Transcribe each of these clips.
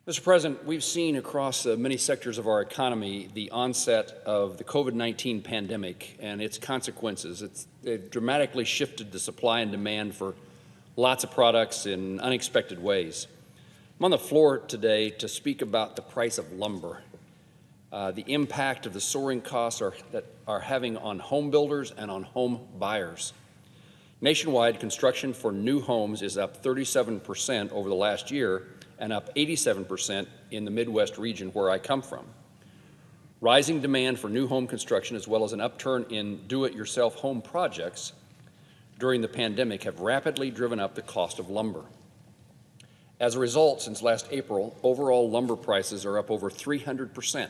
Mr. President, we've seen across many sectors of our economy the onset of the COVID-19 pandemic and its consequences. They've dramatically shifted the supply and demand for lots of products in unexpected ways. I'm on the floor today to speak about the price of lumber, the impact of the soaring costs that are having on home builders and on home buyers. Nationwide, construction for new homes is up 37% over the last year, and up 87% in the Midwest region where I come from. Rising demand for new home construction, as well as an upturn in do-it-yourself home projects during the pandemic, have rapidly driven up the cost of lumber. As a result, since last April, overall lumber prices are up over 300%.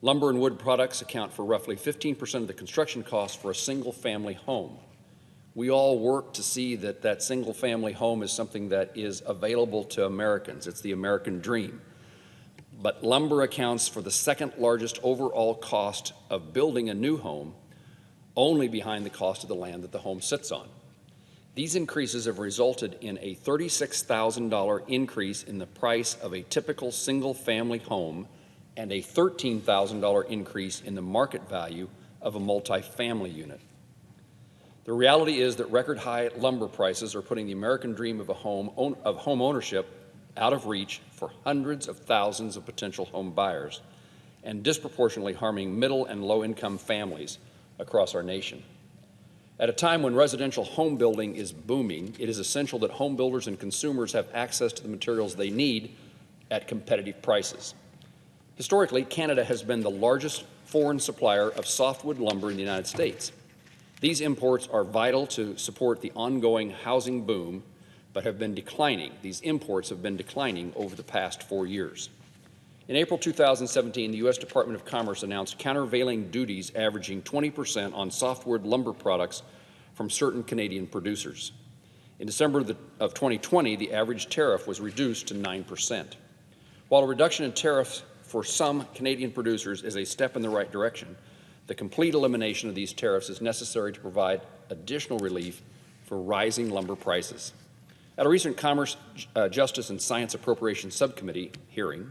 Lumber and wood products account for roughly 15% of the construction costs for a single-family home. We all work to see that single-family home is something that is available to Americans. It's the American dream. But lumber accounts for the second largest overall cost of building a new home, only behind the cost of the land that the home sits on. These increases have resulted in a $36,000 increase in the price of a typical single-family home and a $13,000 increase in the market value of a multifamily unit. The reality is that record-high lumber prices are putting the American dream of home ownership out of reach for hundreds of thousands of potential home buyers and disproportionately harming middle and low-income families across our nation. At a time when residential home building is booming, it is essential that home builders and consumers have access to the materials they need at competitive prices. Historically, Canada has been the largest foreign supplier of softwood lumber in the United States. These imports are vital to support the ongoing housing boom, but have been declining. These imports have been declining over the past 4 years. In April 2017, the U.S. Department of Commerce announced countervailing duties averaging 20% on softwood lumber products from certain Canadian producers. In December of 2020, the average tariff was reduced to 9%. While a reduction in tariffs for some Canadian producers is a step in the right direction, the complete elimination of these tariffs is necessary to provide additional relief for rising lumber prices. At a recent Commerce, Justice, and Science Appropriations Subcommittee hearing,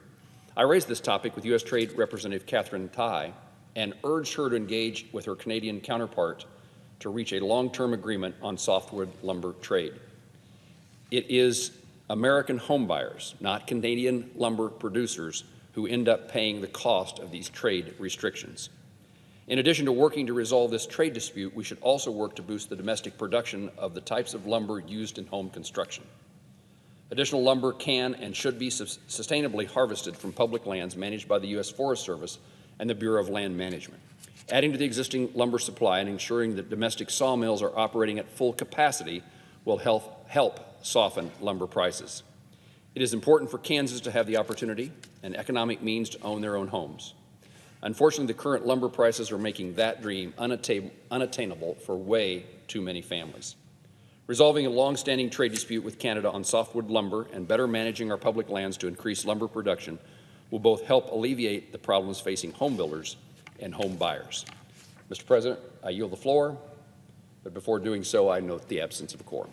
I raised this topic with U.S. Trade Representative Catherine Tai and urged her to engage with her Canadian counterpart to reach a long-term agreement on softwood lumber trade. It is American homebuyers, not Canadian lumber producers, who end up paying the cost of these trade restrictions. In addition to working to resolve this trade dispute, we should also work to boost the domestic production of the types of lumber used in home construction. Additional lumber can and should be sustainably harvested from public lands managed by the U.S. Forest Service and the Bureau of Land Management. Adding to the existing lumber supply and ensuring that domestic sawmills are operating at full capacity will help soften lumber prices. It is important for Kansans to have the opportunity and economic means to own their own homes. Unfortunately, the current lumber prices are making that dream unattainable for way too many families. Resolving a long-standing trade dispute with Canada on softwood lumber and better managing our public lands to increase lumber production will both help alleviate the problems facing home builders and home buyers. Mr. President, I yield the floor, but before doing so, I note the absence of a quorum.